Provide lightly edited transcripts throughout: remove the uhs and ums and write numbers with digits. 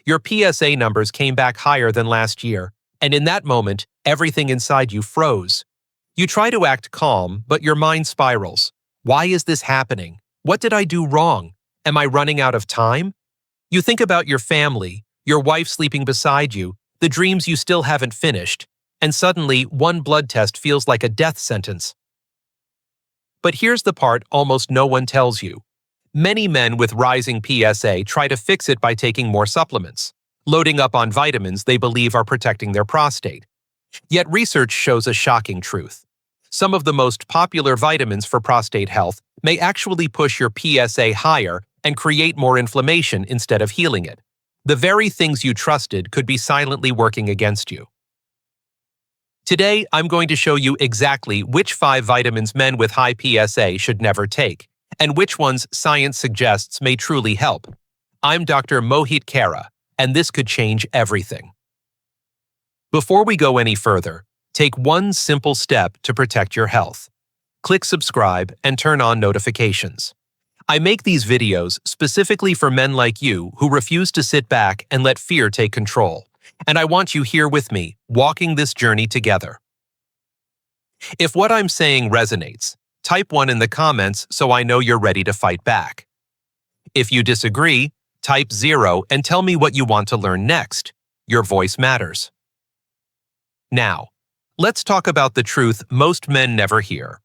Your PSA numbers came back higher than last year, and in that moment, everything inside you froze. You try to act calm, but your mind spirals. Why is this happening? What did I do wrong? Am I running out of time? You think about your family, your wife sleeping beside you, the dreams you still haven't finished, and suddenly one blood test feels like a death sentence. But here's the part almost no one tells you. Many men with rising PSA try to fix it by taking more supplements, loading up on vitamins they believe are protecting their prostate. Yet research shows a shocking truth. Some of the most popular vitamins for prostate health may actually push your PSA higher and create more inflammation instead of healing it. The very things you trusted could be silently working against you. Today, I'm going to show you exactly which 5 vitamins men with high PSA should never take, and which ones science suggests may truly help. I'm Dr. Mohit Kara, and this could change everything. Before we go any further, take one simple step to protect your health. Click subscribe and turn on notifications. I make these videos specifically for men like you who refuse to sit back and let fear take control. And I want you here with me, walking this journey together. If what I'm saying resonates, type 1 in the comments so I know you're ready to fight back. If you disagree, type 0 and tell me what you want to learn next. Your voice matters. Now, let's talk about the truth most men never hear.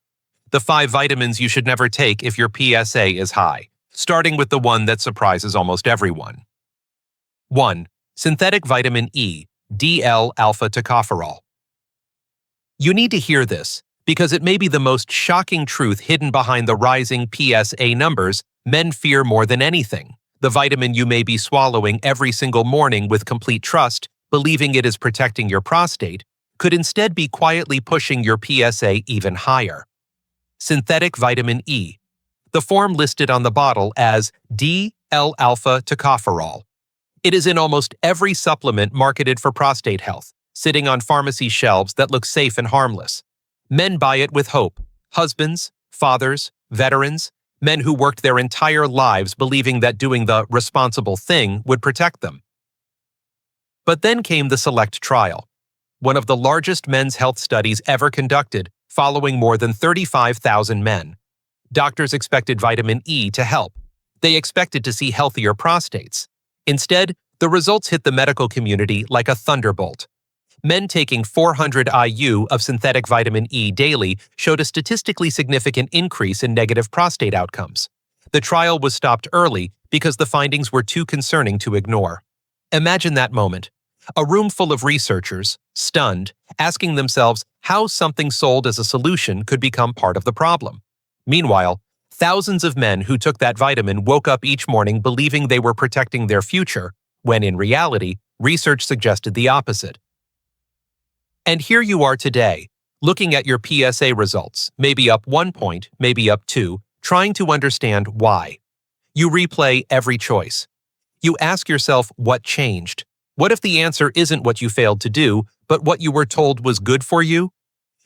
The 5 vitamins you should never take if your PSA is high, starting with the one that surprises almost everyone. 1. Synthetic vitamin E, D-L-alpha-tocopherol. You need to hear this, because it may be the most shocking truth hidden behind the rising PSA numbers men fear more than anything. The vitamin you may be swallowing every single morning with complete trust, believing it is protecting your prostate, could instead be quietly pushing your PSA even higher. Synthetic vitamin E, the form listed on the bottle as D-L-alpha-tocopherol. It is in almost every supplement marketed for prostate health, sitting on pharmacy shelves that look safe and harmless. Men buy it with hope. Husbands, fathers, veterans, men who worked their entire lives believing that doing the responsible thing would protect them. But then came the SELECT trial, one of the largest men's health studies ever conducted, following more than 35,000 men. Doctors expected vitamin E to help. They expected to see healthier prostates. Instead, the results hit the medical community like a thunderbolt. Men taking 400 IU of synthetic vitamin E daily showed a statistically significant increase in negative prostate outcomes. The trial was stopped early because the findings were too concerning to ignore. Imagine that moment. A room full of researchers, stunned, asking themselves how something sold as a solution could become part of the problem. Meanwhile, thousands of men who took that vitamin woke up each morning believing they were protecting their future, when in reality, research suggested the opposite. And here you are today, looking at your PSA results, maybe up 1 point, maybe up 2, trying to understand why. You replay every choice. You ask yourself what changed. What if the answer isn't what you failed to do, but what you were told was good for you?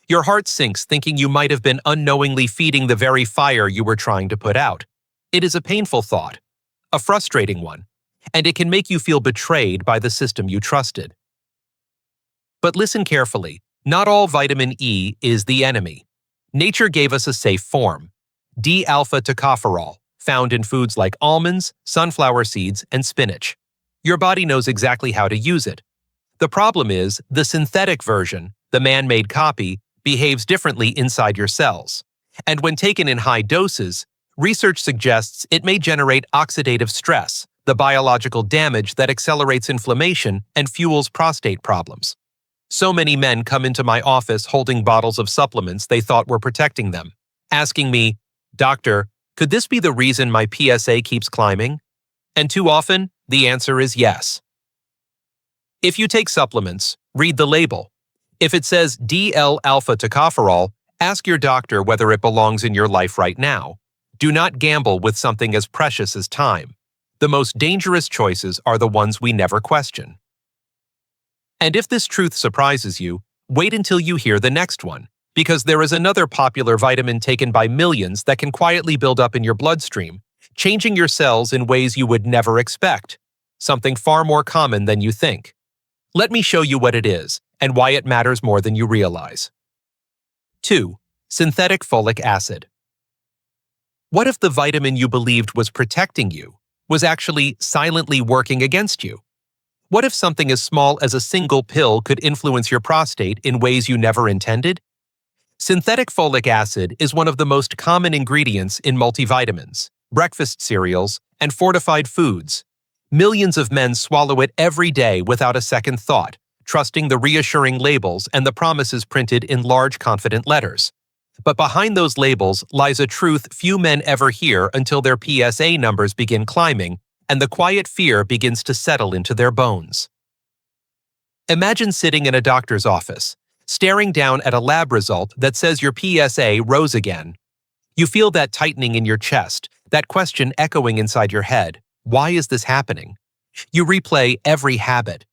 Your heart sinks thinking you might have been unknowingly feeding the very fire you were trying to put out. It is a painful thought, a frustrating one, and it can make you feel betrayed by the system you trusted. But listen carefully, not all vitamin E is the enemy. Nature gave us a safe form, D-alpha-tocopherol, found in foods like almonds, sunflower seeds, and spinach. Your body knows exactly how to use it. The problem is, the synthetic version, the man-made copy, behaves differently inside your cells. And when taken in high doses, research suggests it may generate oxidative stress, the biological damage that accelerates inflammation and fuels prostate problems. So many men come into my office holding bottles of supplements they thought were protecting them, asking me, "Doctor, could this be the reason my PSA keeps climbing?" And too often, the answer is yes. If you take supplements, read the label. If it says D-L-alpha-tocopherol, ask your doctor whether it belongs in your life right now. Do not gamble with something as precious as time. The most dangerous choices are the ones we never question. And if this truth surprises you, wait until you hear the next one, because there is another popular vitamin taken by millions that can quietly build up in your bloodstream, changing your cells in ways you would never expect. something far more common than you think. Let me show you what it is and why it matters more than you realize. 2. Synthetic folic acid. What if the vitamin you believed was protecting you was actually silently working against you? What if something as small as a single pill could influence your prostate in ways you never intended? Synthetic folic acid is one of the most common ingredients in multivitamins, breakfast cereals, and fortified foods. Millions of men swallow it every day without a second thought, trusting the reassuring labels and the promises printed in large, confident letters. But behind those labels lies a truth few men ever hear until their PSA numbers begin climbing and the quiet fear begins to settle into their bones. Imagine sitting in a doctor's office, staring down at a lab result that says your PSA rose again. You feel that tightening in your chest, that question echoing inside your head. Why is this happening? You replay every habit.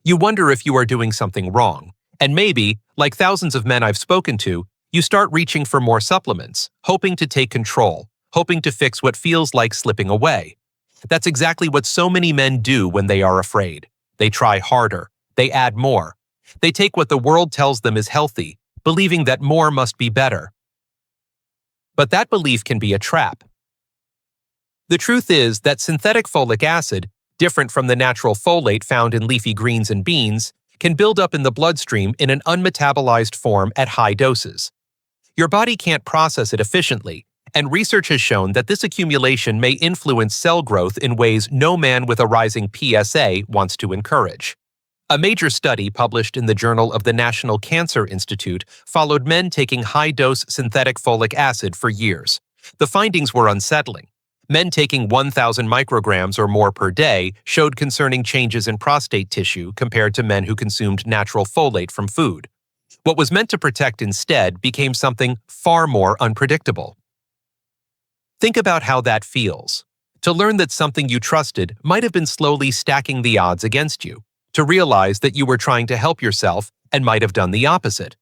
You wonder if you are doing something wrong. And maybe, like thousands of men I've spoken to, you start reaching for more supplements, hoping to take control, hoping to fix what feels like slipping away. That's exactly what so many men do when they are afraid. They try harder. They add more. They take what the world tells them is healthy, believing that more must be better. But that belief can be a trap. The truth is that synthetic folic acid, different from the natural folate found in leafy greens and beans, can build up in the bloodstream in an unmetabolized form at high doses. Your body can't process it efficiently, and research has shown that this accumulation may influence cell growth in ways no man with a rising PSA wants to encourage. A major study published in the Journal of the National Cancer Institute followed men taking high-dose synthetic folic acid for years. The findings were unsettling. Men taking 1,000 micrograms or more per day showed concerning changes in prostate tissue compared to men who consumed natural folate from food. What was meant to protect instead became something far more unpredictable. Think about how that feels. To learn that something you trusted might have been slowly stacking the odds against you. To realize that you were trying to help yourself and might have done the opposite.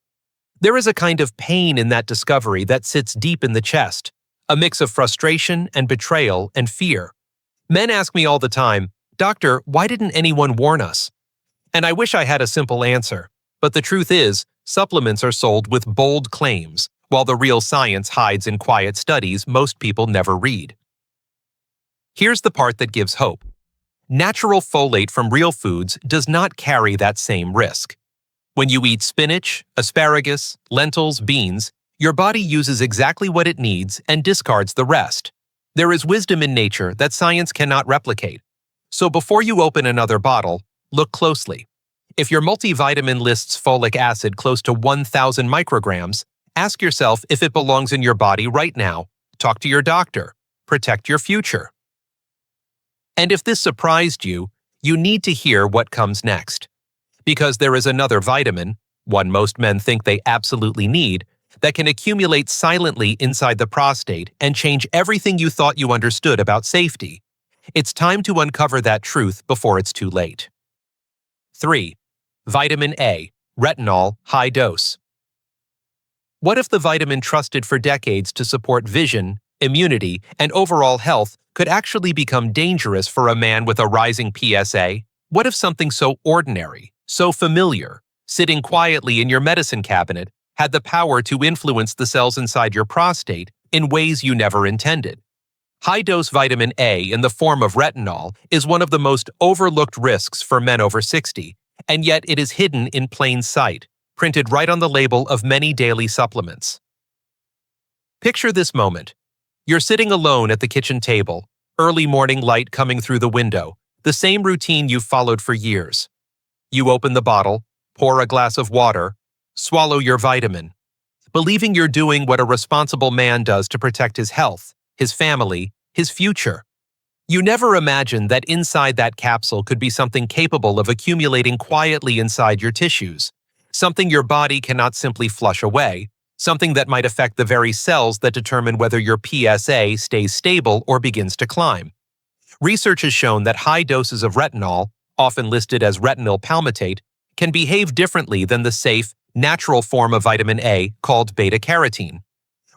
There is a kind of pain in that discovery that sits deep in the chest, a mix of frustration and betrayal and fear. Men ask me all the time, "Doctor, why didn't anyone warn us?" And I wish I had a simple answer, but the truth is, supplements are sold with bold claims, while the real science hides in quiet studies most people never read. Here's the part that gives hope. Natural folate from real foods does not carry that same risk. When you eat spinach, asparagus, lentils, beans, your body uses exactly what it needs and discards the rest. There is wisdom in nature that science cannot replicate. So before you open another bottle, look closely. If your multivitamin lists folic acid close to 1,000 micrograms, ask yourself if it belongs in your body right now. Talk to your doctor. Protect your future. And if this surprised you, you need to hear what comes next. Because there is another vitamin, one most men think they absolutely need, that can accumulate silently inside the prostate and change everything you thought you understood about safety. It's time to uncover that truth before it's too late. 3. Vitamin A, retinol, high dose. What if the vitamin trusted for decades to support vision, immunity, and overall health could actually become dangerous for a man with a rising PSA? What if something so ordinary, so familiar, sitting quietly in your medicine cabinet, had the power to influence the cells inside your prostate in ways you never intended? High-dose vitamin A in the form of retinol is one of the most overlooked risks for men over 60, and yet it is hidden in plain sight, printed right on the label of many daily supplements. Picture this moment. You're sitting alone at the kitchen table, early morning light coming through the window, the same routine you've followed for years. You open the bottle, pour a glass of water, swallow your vitamin, believing you're doing what a responsible man does to protect his health, his family, his future. You never imagined that inside that capsule could be something capable of accumulating quietly inside your tissues, something your body cannot simply flush away, something that might affect the very cells that determine whether your PSA stays stable or begins to climb. Research has shown that high doses of retinol, often listed as retinol palmitate, can behave differently than the safe, natural form of vitamin A called beta-carotene.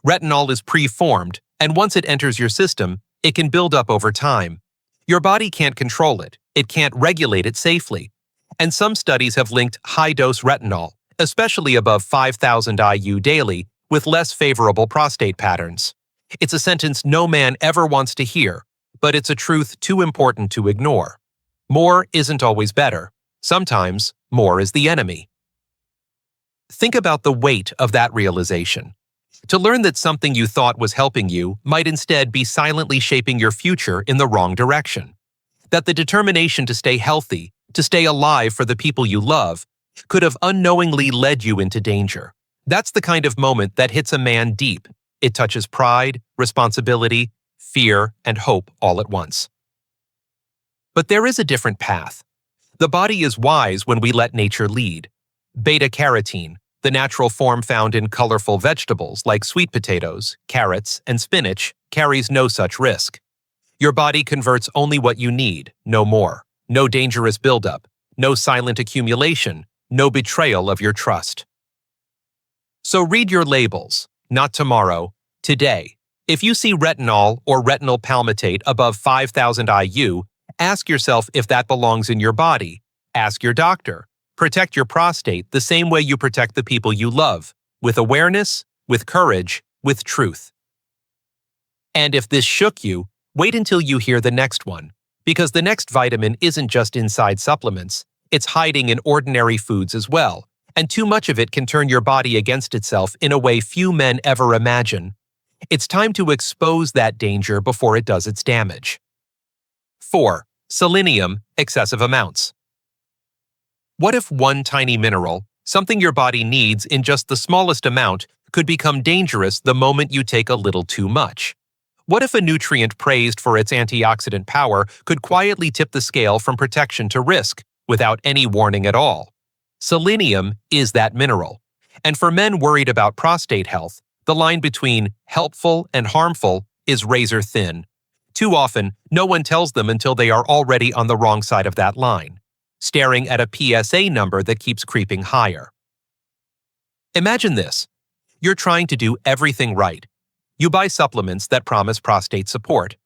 Retinol is preformed, and once it enters your system, it can build up over time. Your body can't control it. It can't regulate it safely. And some studies have linked high-dose retinol, especially above 5,000 IU daily, with less favorable prostate patterns. It's a sentence no man ever wants to hear, but it's a truth too important to ignore. More isn't always better. Sometimes, more is the enemy. Think about the weight of that realization. To learn that something you thought was helping you might instead be silently shaping your future in the wrong direction. That the determination to stay healthy, to stay alive for the people you love, could have unknowingly led you into danger. That's the kind of moment that hits a man deep. It touches pride, responsibility, fear, and hope all at once. But there is a different path. The body is wise when we let nature lead. Beta-carotene, the natural form found in colorful vegetables like sweet potatoes, carrots, and spinach, carries no such risk. Your body converts only what you need, no more. No dangerous buildup, no silent accumulation, no betrayal of your trust. So read your labels, not tomorrow, today. If you see retinol or retinol palmitate above 5,000 IU, ask yourself if that belongs in your body. Ask your doctor. Protect your prostate the same way you protect the people you love, with awareness, with courage, with truth. And if this shook you, wait until you hear the next one, because the next vitamin isn't just inside supplements, it's hiding in ordinary foods as well, and too much of it can turn your body against itself in a way few men ever imagine. It's time to expose that danger before it does its damage. 4. Selenium, excessive amounts. What if one tiny mineral, something your body needs in just the smallest amount, could become dangerous the moment you take a little too much? What if a nutrient praised for its antioxidant power could quietly tip the scale from protection to risk, without any warning at all? Selenium is that mineral. And for men worried about prostate health, the line between helpful and harmful is razor thin. Too often, no one tells them until they are already on the wrong side of that line, staring at a PSA number that keeps creeping higher. Imagine this. You're trying to do everything right. You buy supplements that promise prostate support.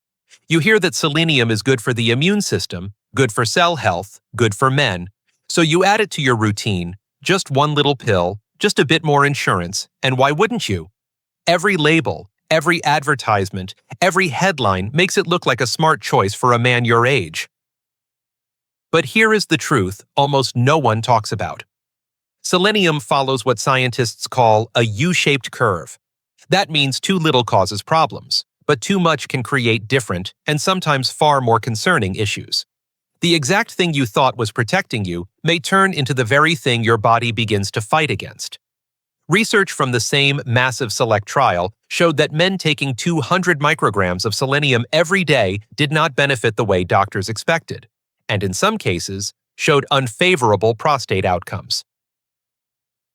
You hear that selenium is good for the immune system, good for cell health, good for men. So you add it to your routine, just one little pill, just a bit more insurance, and why wouldn't you? Every label, every advertisement, every headline makes it look like a smart choice for a man your age. But here is the truth almost no one talks about. Selenium follows what scientists call a U-shaped curve. That means too little causes problems, but too much can create different and sometimes far more concerning issues. The exact thing you thought was protecting you may turn into the very thing your body begins to fight against. Research from the same massive select trial showed that men taking 200 micrograms of selenium every day did not benefit the way doctors expected, and in some cases, showed unfavorable prostate outcomes.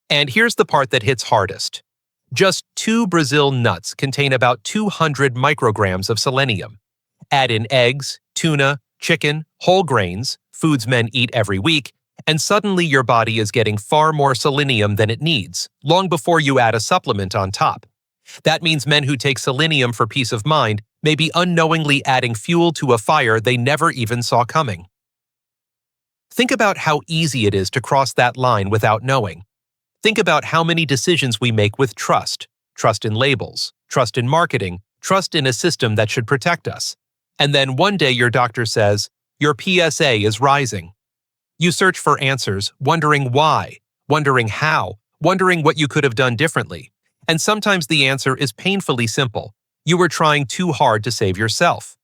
And here's the part that hits hardest. Just 2 Brazil nuts contain about 200 micrograms of selenium. Add in eggs, tuna, chicken, whole grains, foods men eat every week, and suddenly your body is getting far more selenium than it needs, long before you add a supplement on top. That means men who take selenium for peace of mind may be unknowingly adding fuel to a fire they never even saw coming. Think about how easy it is to cross that line without knowing. Think about how many decisions we make with trust. Trust in labels, trust in marketing, trust in a system that should protect us. And then one day your doctor says, your PSA is rising. You search for answers, wondering why, wondering how, wondering what you could have done differently. And sometimes the answer is painfully simple. You were trying too hard to save yourself.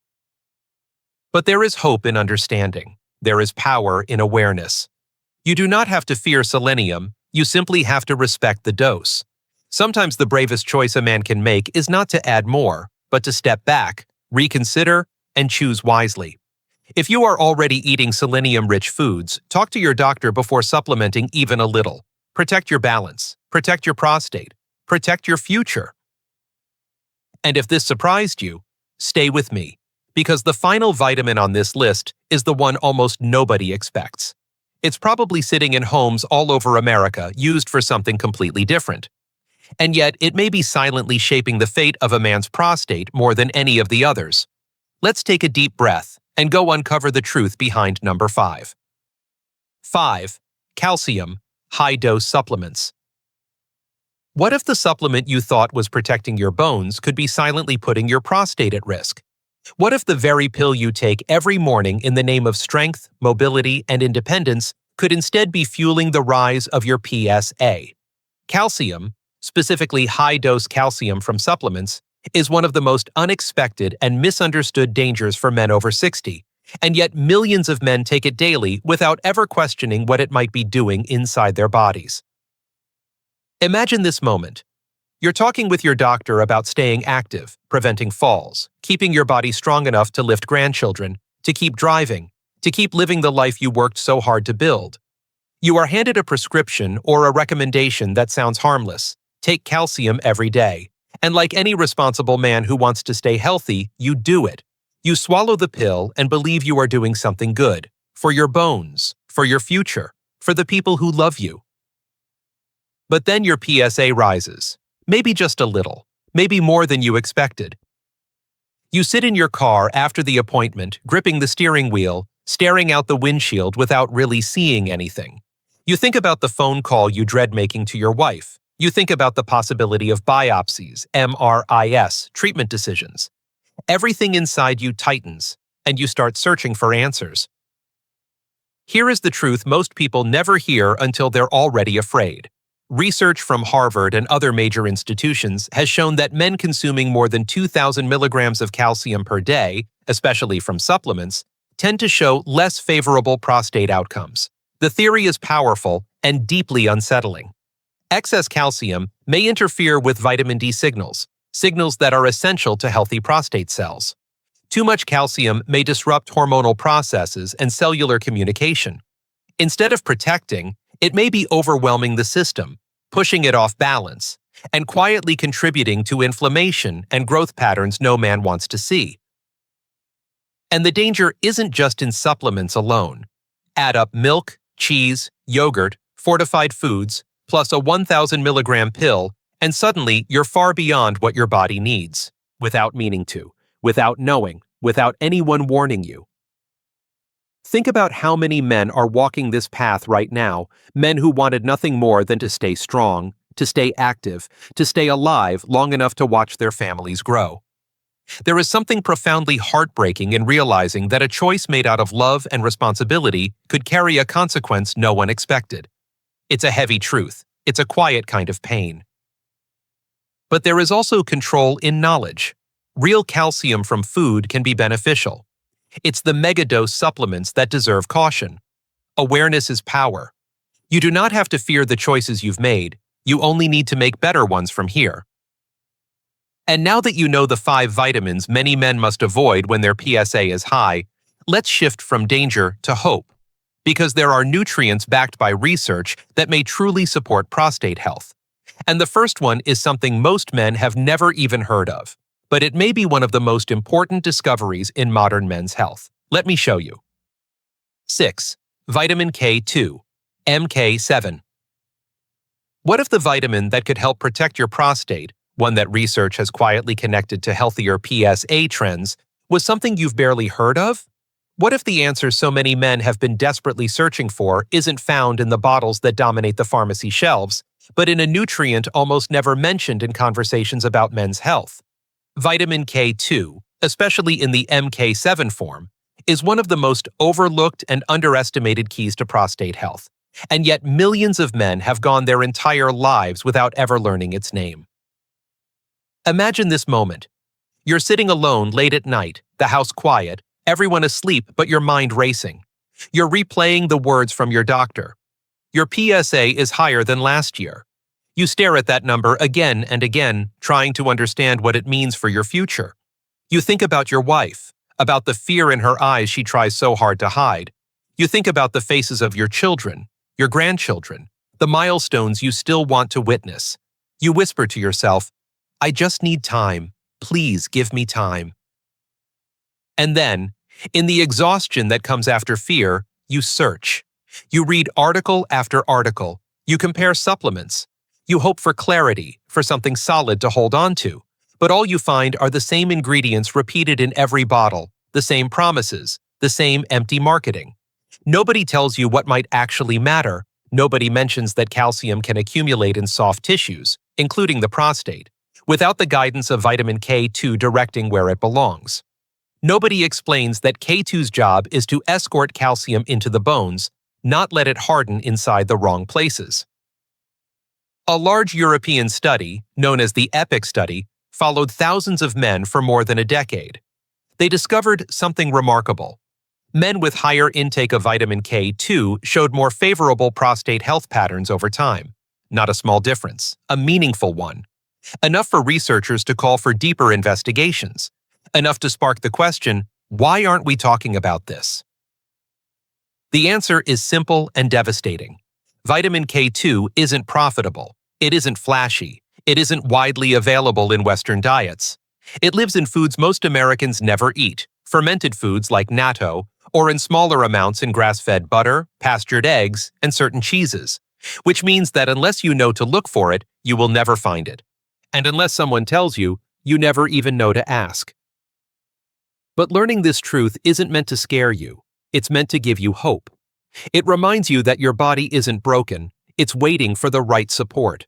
But there is hope in understanding. There is power in awareness. You do not have to fear selenium. You simply have to respect the dose. Sometimes the bravest choice a man can make is not to add more, but to step back, reconsider, and choose wisely. If you are already eating selenium-rich foods, talk to your doctor before supplementing even a little. Protect your balance, protect your prostate, protect your future. And if this surprised you, stay with me, because the final vitamin on this list is the one almost nobody expects. It's probably sitting in homes all over America, used for something completely different. And yet, it may be silently shaping the fate of a man's prostate more than any of the others. Let's take a deep breath and go uncover the truth behind number 5. 5. Calcium, high-dose supplements. What if the supplement you thought was protecting your bones could be silently putting your prostate at risk? What if the very pill you take every morning in the name of strength, mobility, and independence could instead be fueling the rise of your PSA? Calcium, specifically high-dose calcium from supplements, is one of the most unexpected and misunderstood dangers for men over 60, and yet millions of men take it daily without ever questioning what it might be doing inside their bodies. Imagine this moment. You're talking with your doctor about staying active, preventing falls, keeping your body strong enough to lift grandchildren, to keep driving, to keep living the life you worked so hard to build. You are handed a prescription or a recommendation that sounds harmless. Take calcium every day. And like any responsible man who wants to stay healthy, you do it. You swallow the pill and believe you are doing something good. For your bones, for your future, for the people who love you. But then your PSA rises. Maybe just a little. Maybe more than you expected. You sit in your car after the appointment, gripping the steering wheel, staring out the windshield without really seeing anything. You think about the phone call you dread making to your wife. You think about the possibility of biopsies, MRIs, treatment decisions. Everything inside you tightens, and you start searching for answers. Here is the truth most people never hear until they're already afraid. Research from Harvard and other major institutions has shown that men consuming more than 2,000 milligrams of calcium per day, especially from supplements, tend to show less favorable prostate outcomes. The theory is powerful and deeply unsettling. Excess calcium may interfere with vitamin D signals that are essential to healthy prostate cells. Too much calcium may disrupt hormonal processes and cellular communication. Instead of protecting, it may be overwhelming the system, pushing it off balance, and quietly contributing to inflammation and growth patterns no man wants to see. And the danger isn't just in supplements alone. Add up milk, cheese, yogurt, fortified foods, plus a 1,000 milligram pill, and suddenly you're far beyond what your body needs, without meaning to, without knowing, without anyone warning you. Think about how many men are walking this path right now, men who wanted nothing more than to stay strong, to stay active, to stay alive long enough to watch their families grow. There is something profoundly heartbreaking in realizing that a choice made out of love and responsibility could carry a consequence no one expected. It's a heavy truth. It's a quiet kind of pain. But there is also control in knowledge. Real calcium from food can be beneficial. It's the megadose supplements that deserve caution. Awareness is power. You do not have to fear the choices you've made. You only need to make better ones from here. And now that you know the 5 vitamins many men must avoid when their PSA is high, let's shift from danger to hope. Because there are nutrients backed by research that may truly support prostate health. And the first one is something most men have never even heard of. But it may be one of the most important discoveries in modern men's health. Let me show you. 6. Vitamin K2, MK7. What if the vitamin that could help protect your prostate, one that research has quietly connected to healthier PSA trends, was something you've barely heard of? What if the answer so many men have been desperately searching for isn't found in the bottles that dominate the pharmacy shelves, but in a nutrient almost never mentioned in conversations about men's health? Vitamin K2, especially in the MK7 form, is one of the most overlooked and underestimated keys to prostate health, and yet millions of men have gone their entire lives without ever learning its name. Imagine this moment. You're sitting alone late at night, the house quiet, everyone asleep but your mind racing. You're replaying the words from your doctor. Your PSA is higher than last year. You stare at that number again and again, trying to understand what it means for your future. You think about your wife, about the fear in her eyes she tries so hard to hide. You think about the faces of your children, your grandchildren, the milestones you still want to witness. You whisper to yourself, "I just need time. Please give me time." And then, in the exhaustion that comes after fear, you search. You read article after article. You compare supplements. You hope for clarity, for something solid to hold on to. But all you find are the same ingredients repeated in every bottle, the same promises, The same empty marketing. Nobody tells you what might actually matter. Nobody mentions that calcium can accumulate in soft tissues, including the prostate, without the guidance of vitamin K2 directing where it belongs. Nobody explains that K2's job is to escort calcium into the bones, not let it harden inside the wrong places. A large European study, known as the EPIC study, followed thousands of men for more than a decade. They discovered something remarkable. Men with higher intake of vitamin K2 showed more favorable prostate health patterns over time. Not a small difference, a meaningful one. Enough for researchers to call for deeper investigations. Enough to spark the question, why aren't we talking about this? The answer is simple and devastating. Vitamin K2 isn't profitable. It isn't flashy. It isn't widely available in Western diets. It lives in foods most Americans never eat, fermented foods like natto, or in smaller amounts in grass-fed butter, pastured eggs, and certain cheeses, which means that unless you know to look for it, you will never find it. And unless someone tells you, you never even know to ask. But learning this truth isn't meant to scare you. It's meant to give you hope. It reminds you that your body isn't broken. It's waiting for the right support.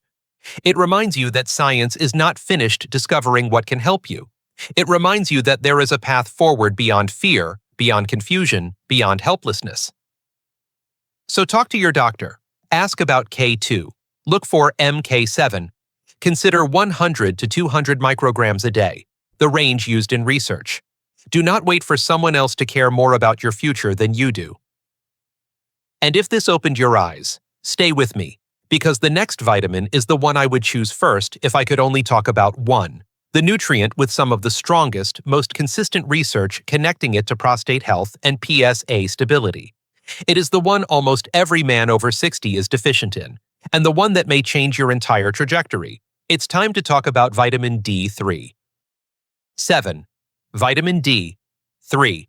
It reminds you that science is not finished discovering what can help you. It reminds you that there is a path forward beyond fear, beyond confusion, beyond helplessness. So talk to your doctor. Ask about K2. Look for MK7. Consider 100 to 200 micrograms a day, the range used in research. Do not wait for someone else to care more about your future than you do. And if this opened your eyes, stay with me, because the next vitamin is the one I would choose first if I could only talk about one, the nutrient with some of the strongest, most consistent research connecting it to prostate health and PSA stability. It is the one almost every man over 60 is deficient in, and the one that may change your entire trajectory. It's time to talk about vitamin D3. 7. Vitamin D3.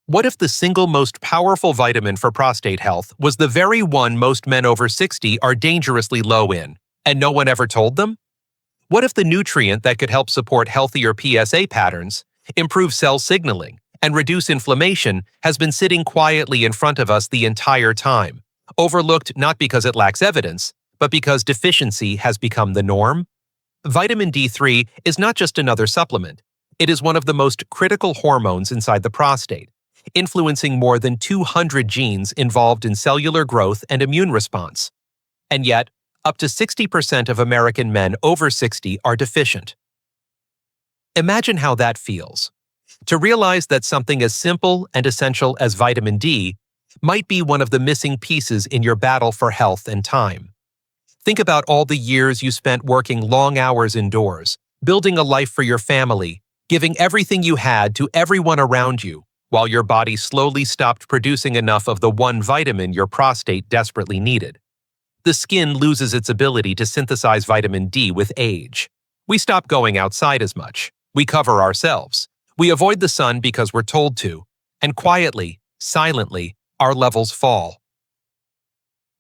What if the single most powerful vitamin for prostate health was the very one most men over 60 are dangerously low in, and no one ever told them? What if the nutrient that could help support healthier PSA patterns, improve cell signaling, and reduce inflammation has been sitting quietly in front of us the entire time, overlooked not because it lacks evidence, but because deficiency has become the norm? Vitamin D3 is not just another supplement. It is one of the most critical hormones inside the prostate, influencing more than 200 genes involved in cellular growth and immune response. And yet, up to 60% of American men over 60 are deficient. Imagine how that feels. To realize that something as simple and essential as vitamin D might be one of the missing pieces in your battle for health and time. Think about all the years you spent working long hours indoors, building a life for your family, giving everything you had to everyone around you, while your body slowly stopped producing enough of the one vitamin your prostate desperately needed. The skin loses its ability to synthesize vitamin D with age. We stop going outside as much. We cover ourselves. We avoid the sun because we're told to. And quietly, silently, our levels fall.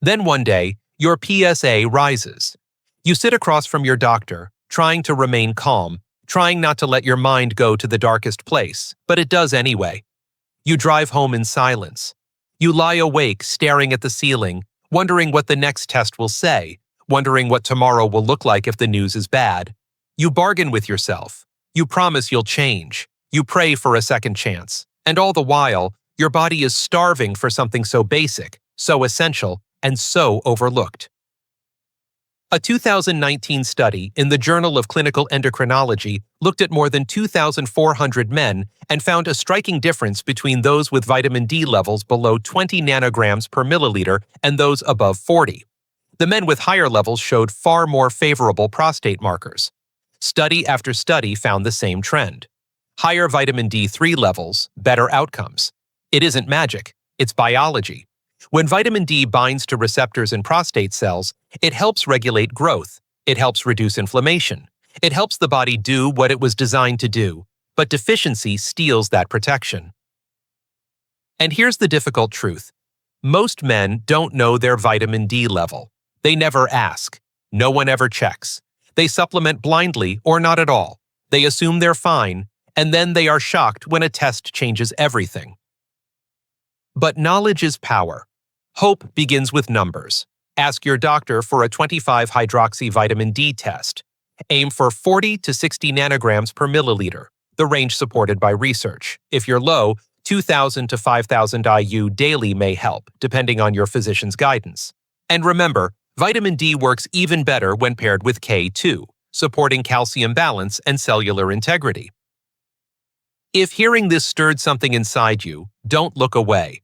Then one day, your PSA rises. You sit across from your doctor, trying to remain calm, trying not to let your mind go to the darkest place, but it does anyway. You drive home in silence. You lie awake staring at the ceiling, wondering what the next test will say, wondering what tomorrow will look like if the news is bad. You bargain with yourself. You promise you'll change. You pray for a second chance. And all the while, your body is starving for something so basic, so essential, and so overlooked. A 2019 study in the Journal of Clinical Endocrinology looked at more than 2,400 men and found a striking difference between those with vitamin D levels below 20 nanograms per milliliter and those above 40. The men with higher levels showed far more favorable prostate markers. Study after study found the same trend. Higher vitamin D3 levels, better outcomes. It isn't magic, it's biology. When vitamin D binds to receptors in prostate cells, it helps regulate growth. It helps reduce inflammation. It helps the body do what it was designed to do, but deficiency steals that protection. And here's the difficult truth. Most men don't know their vitamin D level. They never ask. No one ever checks. They supplement blindly or not at all. They assume they're fine, and then they are shocked when a test changes everything. But knowledge is power. Hope begins with numbers. Ask your doctor for a 25-hydroxy vitamin D test. Aim for 40 to 60 nanograms per milliliter, the range supported by research. If you're low, 2,000 to 5,000 IU daily may help, depending on your physician's guidance. And remember, vitamin D works even better when paired with K2, supporting calcium balance and cellular integrity. If hearing this stirred something inside you, don't look away.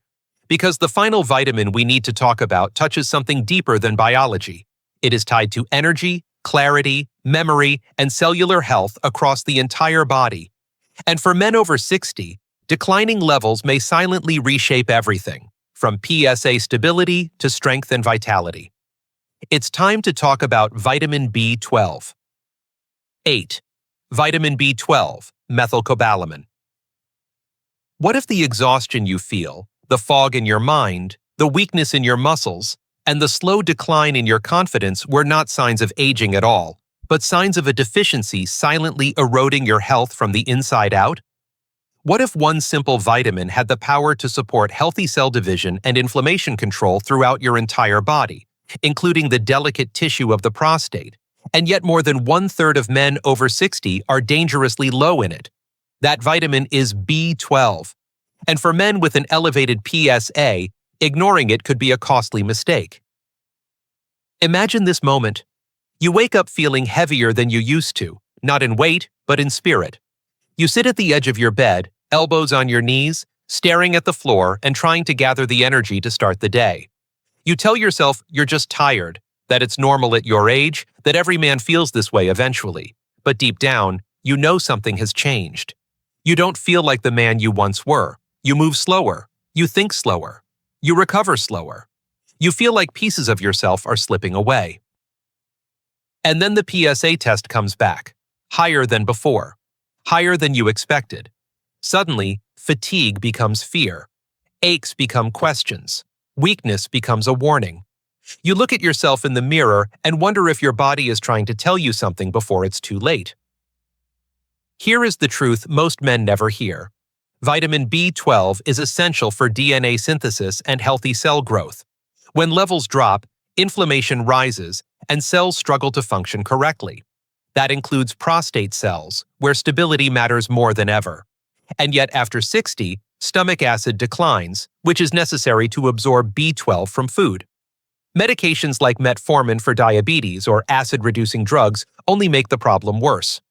Because the final vitamin we need to talk about touches something deeper than biology. It is tied to energy, clarity, memory, and cellular health across the entire body. And for men over 60, declining levels may silently reshape everything, from PSA stability to strength and vitality. It's time to talk about vitamin B12. 8. Vitamin B12, methylcobalamin. What if the exhaustion you feel, the fog in your mind, the weakness in your muscles, and the slow decline in your confidence were not signs of aging at all, but signs of a deficiency silently eroding your health from the inside out? What if one simple vitamin had the power to support healthy cell division and inflammation control throughout your entire body, including the delicate tissue of the prostate, and yet more than 1/3 of men over 60 are dangerously low in it? That vitamin is B12. And for men with an elevated PSA, ignoring it could be a costly mistake. Imagine this moment. You wake up feeling heavier than you used to, not in weight, but in spirit. You sit at the edge of your bed, elbows on your knees, staring at the floor and trying to gather the energy to start the day. You tell yourself you're just tired, that it's normal at your age, that every man feels this way eventually. But deep down, you know something has changed. You don't feel like the man you once were. You move slower. You think slower. You recover slower. You feel like pieces of yourself are slipping away. And then the PSA test comes back, higher than before, higher than you expected. Suddenly, fatigue becomes fear. Aches become questions. Weakness becomes a warning. You look at yourself in the mirror and wonder if your body is trying to tell you something before it's too late. Here is the truth most men never hear. Vitamin B12 is essential for DNA synthesis and healthy cell growth. When levels drop, inflammation rises, and cells struggle to function correctly. That includes prostate cells, where stability matters more than ever. And yet after 60, stomach acid declines, which is necessary to absorb B12 from food. Medications like metformin for diabetes or acid-reducing drugs only make the problem worse.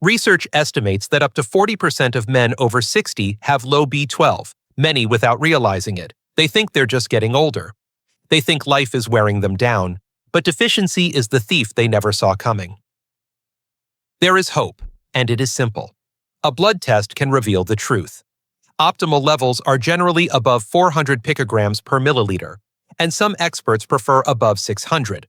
Research estimates that up to 40% of men over 60 have low B12, many without realizing it. They think they're just getting older. They think life is wearing them down, but deficiency is the thief they never saw coming. There is hope, and it is simple. A blood test can reveal the truth. Optimal levels are generally above 400 picograms per milliliter, and some experts prefer above 600.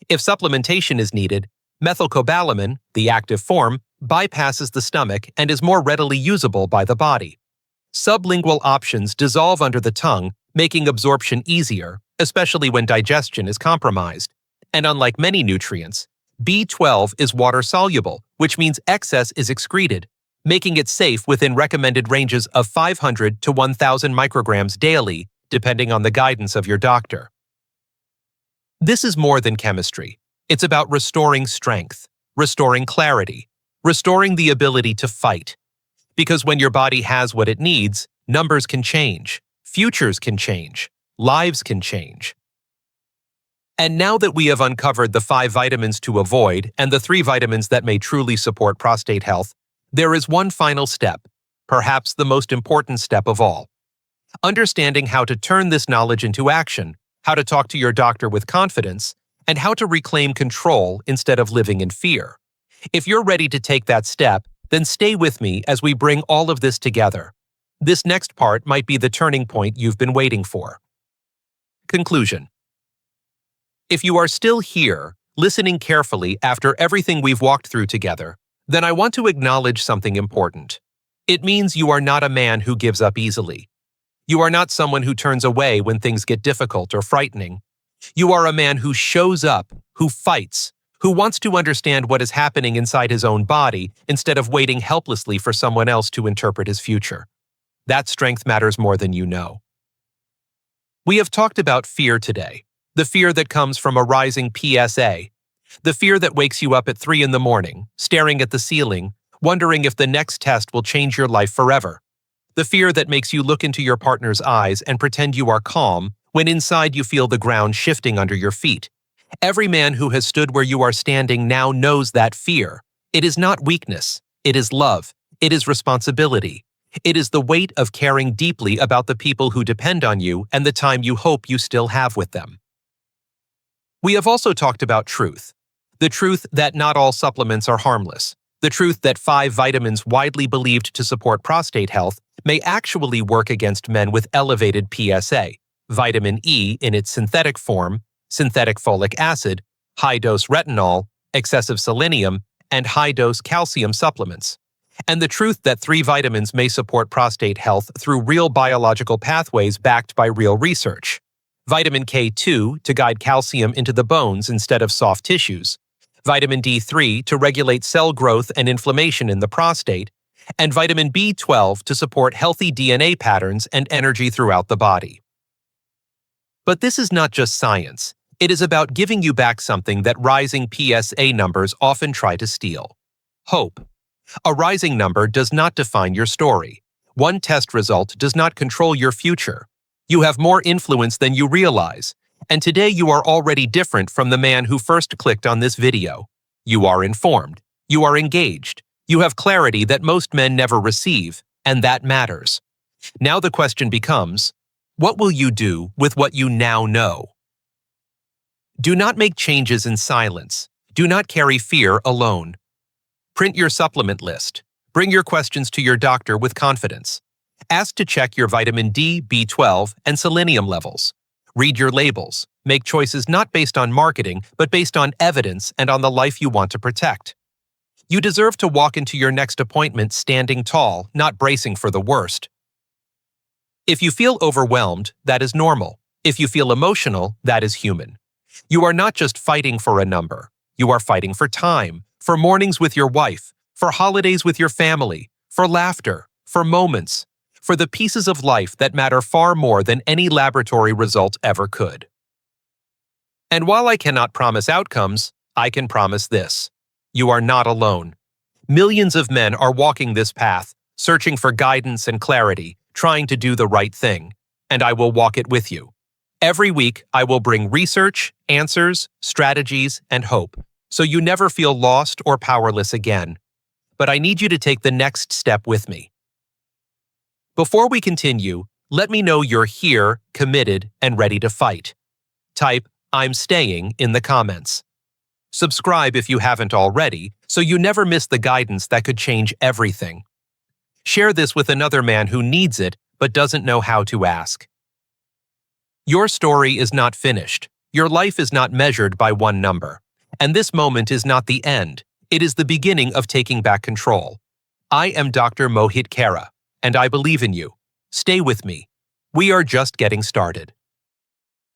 If supplementation is needed, methylcobalamin, the active form, bypasses the stomach and is more readily usable by the body. Sublingual options dissolve under the tongue, making absorption easier, especially when digestion is compromised. And unlike many nutrients, B12 is water-soluble, which means excess is excreted, making it safe within recommended ranges of 500 to 1,000 micrograms daily, depending on the guidance of your doctor. This is more than chemistry. It's about restoring strength, restoring clarity, restoring the ability to fight. Because when your body has what it needs, numbers can change, futures can change, lives can change. And now that we have uncovered the 5 vitamins to avoid and the 3 vitamins that may truly support prostate health, there is one final step, perhaps the most important step of all. Understanding how to turn this knowledge into action, how to talk to your doctor with confidence, and how to reclaim control instead of living in fear. If you're ready to take that step, then stay with me as we bring all of this together. This next part might be the turning point you've been waiting for. Conclusion. If you are still here, listening carefully after everything we've walked through together, then I want to acknowledge something important. It means you are not a man who gives up easily. You are not someone who turns away when things get difficult or frightening. You are a man who shows up, who fights, who wants to understand what is happening inside his own body instead of waiting helplessly for someone else to interpret his future. That strength matters more than you know. We have talked about fear today, the fear that comes from a rising PSA, the fear that wakes you up at 3 in the morning, staring at the ceiling, wondering if the next test will change your life forever, the fear that makes you look into your partner's eyes and pretend you are calm when inside you feel the ground shifting under your feet. Every man who has stood where you are standing now knows that fear. It is not weakness. It is love. It is responsibility. It is the weight of caring deeply about the people who depend on you and the time you hope you still have with them. We have also talked about truth. The truth that not all supplements are harmless. The truth that 5 vitamins widely believed to support prostate health may actually work against men with elevated PSA, vitamin E in its synthetic form, synthetic folic acid, high-dose retinol, excessive selenium, and high-dose calcium supplements. And the truth that 3 vitamins may support prostate health through real biological pathways backed by real research. Vitamin K2 to guide calcium into the bones instead of soft tissues, vitamin D3 to regulate cell growth and inflammation in the prostate, and vitamin B12 to support healthy DNA patterns and energy throughout the body. But this is not just science. It is about giving you back something that rising PSA numbers often try to steal: hope. A rising number does not define your story. One test result does not control your future. You have more influence than you realize, and today you are already different from the man who first clicked on this video. You are informed. You are engaged. You have clarity that most men never receive, and that matters. Now the question becomes, what will you do with what you now know? Do not make changes in silence. Do not carry fear alone. Print your supplement list. Bring your questions to your doctor with confidence. Ask to check your vitamin D, B12, and selenium levels. Read your labels. Make choices not based on marketing, but based on evidence and on the life you want to protect. You deserve to walk into your next appointment standing tall, not bracing for the worst. If you feel overwhelmed, that is normal. If you feel emotional, that is human. You are not just fighting for a number. You are fighting for time, for mornings with your wife, for holidays with your family, for laughter, for moments, for the pieces of life that matter far more than any laboratory result ever could. And while I cannot promise outcomes, I can promise this: you are not alone. Millions of men are walking this path, searching for guidance and clarity, trying to do the right thing, and I will walk it with you. Every week, I will bring research, answers, strategies, and hope, so you never feel lost or powerless again. But I need you to take the next step with me. Before we continue, let me know you're here, committed, and ready to fight. Type "I'm staying" in the comments. Subscribe if you haven't already, so you never miss the guidance that could change everything. Share this with another man who needs it but doesn't know how to ask. Your story is not finished. Your life is not measured by one number. And this moment is not the end. It is the beginning of taking back control. I am Dr. Mohit Kara, and I believe in you. Stay with me. We are just getting started.